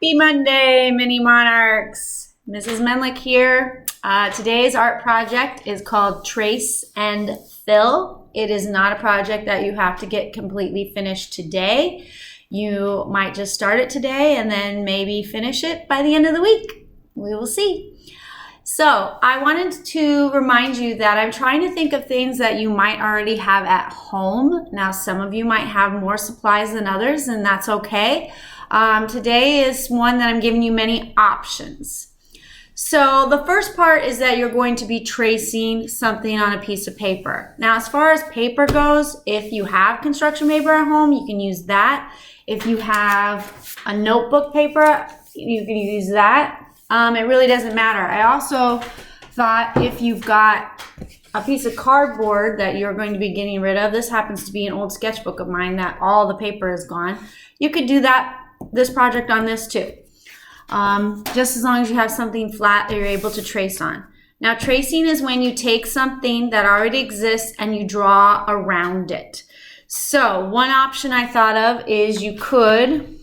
Happy Monday, Mini Monarchs. Mrs. Menlick here. Today's art project is called Trace and Fill. It is not a project that you have to get completely finished today. You might just start it today and then maybe finish it by the end of the week. We will see. So I wanted to remind you that I'm trying to think of things that you might already have at home. Now, some of you might have more supplies than others, and that's okay. Today is one that I'm giving you many options. So the first part is that you're going to be tracing something on a piece of paper. Now, as far as paper goes, if you have construction paper at home, you can use that. If you have a notebook paper, you can use that. It really doesn't matter. I also thought if you've got a piece of cardboard that you're going to be getting rid of, this happens to be an old sketchbook of mine that all the paper is gone, you could do this project on this too. Just as long as you have something flat that you're able to trace on. Now, tracing is when you take something that already exists and you draw around it. So one option I thought of is you could,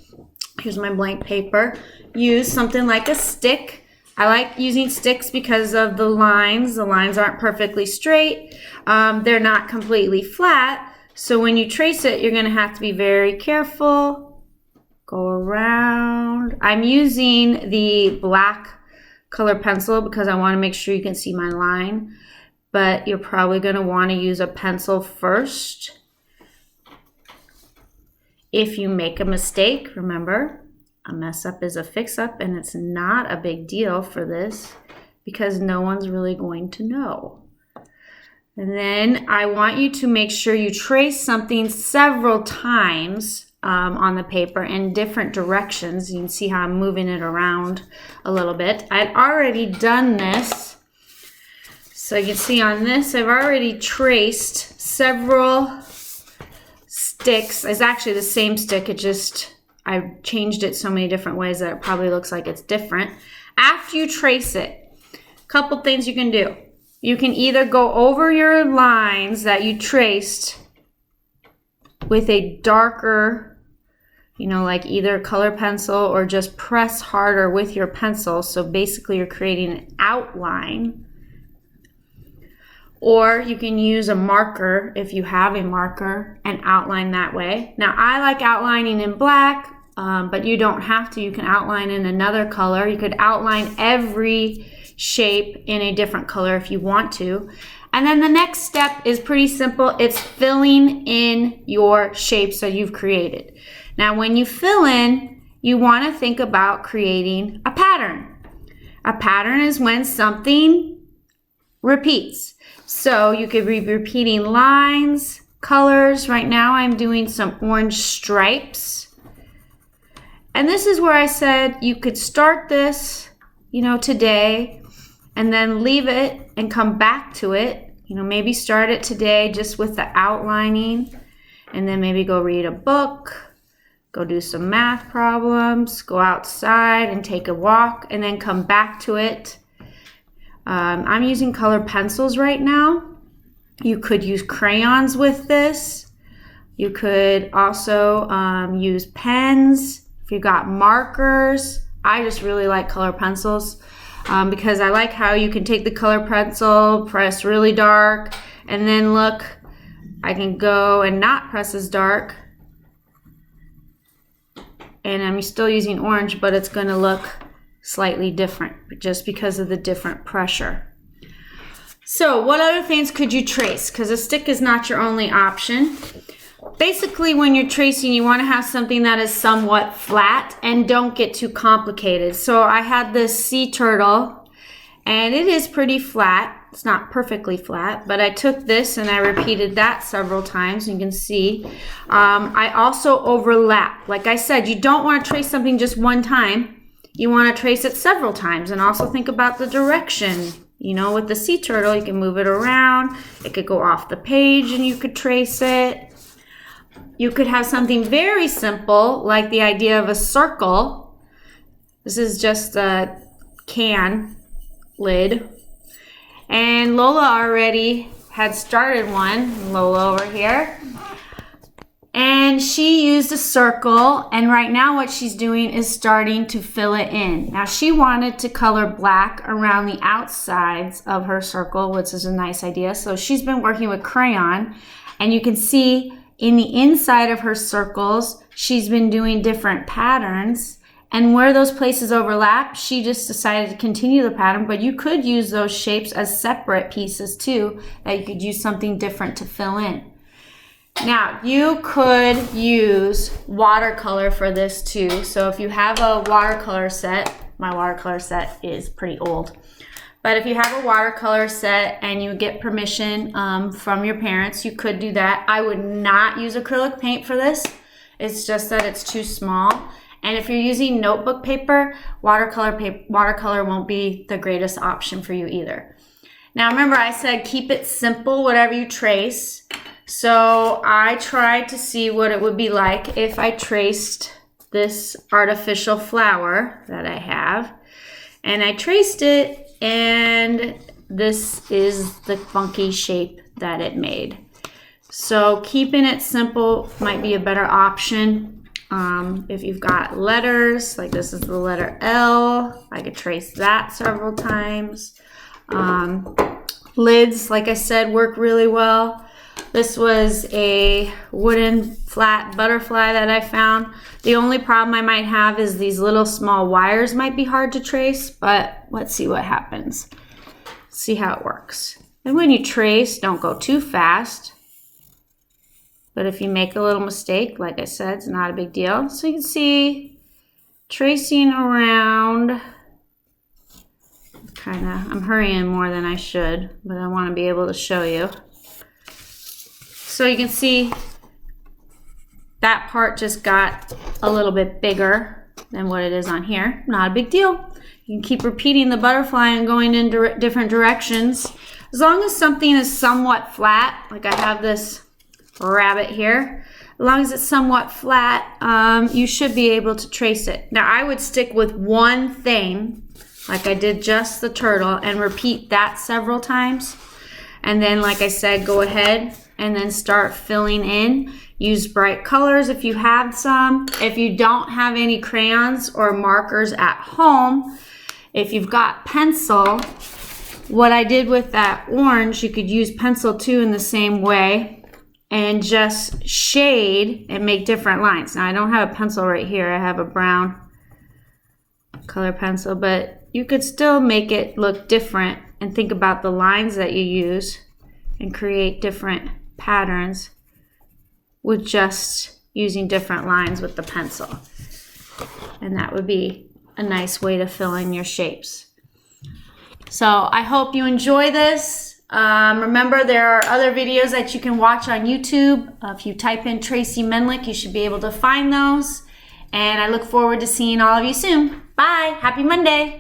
here's my blank paper, use something like a stick. I like using sticks because of the lines. The lines aren't perfectly straight. They're not completely flat. So when you trace it, you're going to have to be very careful. Go around. I'm using the black color pencil because I want to make sure you can see my line, but you're probably going to want to use a pencil first. If you make a mistake, remember, a mess up is a fix up, and it's not a big deal for this because no one's really going to know. And then I want you to make sure you trace something several times on the paper in different directions. You can see how I'm moving it around a little bit. I'd already done this. So you can see on this, I've already traced several sticks. It's actually the same stick. I've changed it so many different ways that it probably looks like it's different. After you trace it, a couple things you can do. You can either go over your lines that you traced with a darker, like either color pencil or just press harder with your pencil. So basically you're creating an outline. Or you can use a marker if you have a marker and outline that way. Now I like outlining in black, but you don't have to. You can outline in another color. You could outline every shape in a different color if you want to. And then the next step is pretty simple. It's filling in your shapes that you've created. Now, when you fill in, you want to think about creating a pattern. A pattern is when something repeats. So you could be repeating lines, colors. Right now, I'm doing some orange stripes. And this is where I said you could start this, today, and then leave it and come back to it. Maybe start it today just with the outlining, and then maybe go read a book, go do some math problems, go outside and take a walk, and then come back to it. I'm using colored pencils right now. You could use crayons with this. You could also use pens. If you got markers, I just really like color pencils. Because I like how you can take the color pencil, press really dark, and then look, I can go and not press as dark. And I'm still using orange, but it's going to look slightly different just because of the different pressure. So what other things could you trace? Because a stick is not your only option. Basically, when you're tracing, you want to have something that is somewhat flat and don't get too complicated. So I had this sea turtle, and it is pretty flat. It's not perfectly flat, but I took this and I repeated that several times. You can see. I also overlap. Like I said, you don't want to trace something just one time. You want to trace it several times, and also think about the direction. With the sea turtle, you can move it around. It could go off the page and you could trace it. You could have something very simple, like the idea of a circle. This is just a can lid. And Lola already had started one. Lola over here. And she used a circle, and right now what she's doing is starting to fill it in. Now she wanted to color black around the outsides of her circle, which is a nice idea. So she's been working with crayon, and you can see in the inside of her circles, she's been doing different patterns. And where those places overlap, she just decided to continue the pattern, but you could use those shapes as separate pieces too, that you could use something different to fill in. Now, you could use watercolor for this too. So if you have a watercolor set, my watercolor set is pretty old. But if you have a watercolor set and you get permission from your parents, you could do that. I would not use acrylic paint for this. It's just that it's too small. And if you're using notebook paper, watercolor won't be the greatest option for you either. Now remember, I said keep it simple, whatever you trace. So I tried to see what it would be like if I traced this artificial flower that I have. And I traced it, and this is the funky shape that it made. So keeping it simple might be a better option. If you've got letters, like this is the letter L, I could trace that several times. Lids, like I said, work really well. This was a wooden flat butterfly that I found. The only problem I might have is these little small wires might be hard to trace, but let's see what happens. See how it works. And when you trace, don't go too fast. But if you make a little mistake, like I said, it's not a big deal. So you can see tracing around. I'm hurrying more than I should, but I want to be able to show you. So you can see that part just got a little bit bigger than what it is on here. Not a big deal. You can keep repeating the butterfly and going in different directions. As long as something is somewhat flat, like I have this rabbit here, as long as it's somewhat flat, you should be able to trace it. Now I would stick with one thing, like I did just the turtle, and repeat that several times. And then, like I said, go ahead and then start filling in. Use bright colors if you have some. If you don't have any crayons or markers at home, if you've got pencil, what I did with that orange, you could use pencil too in the same way and just shade and make different lines. Now I don't have a pencil right here. I have a brown color pencil, but you could still make it look different and think about the lines that you use and create different patterns with just using different lines with the pencil. And that would be a nice way to fill in your shapes. So I hope you enjoy this. Remember, there are other videos that you can watch on YouTube. If you type in Tracy Menlick, you should be able to find those. And I look forward to seeing all of you soon. Bye. Happy Monday.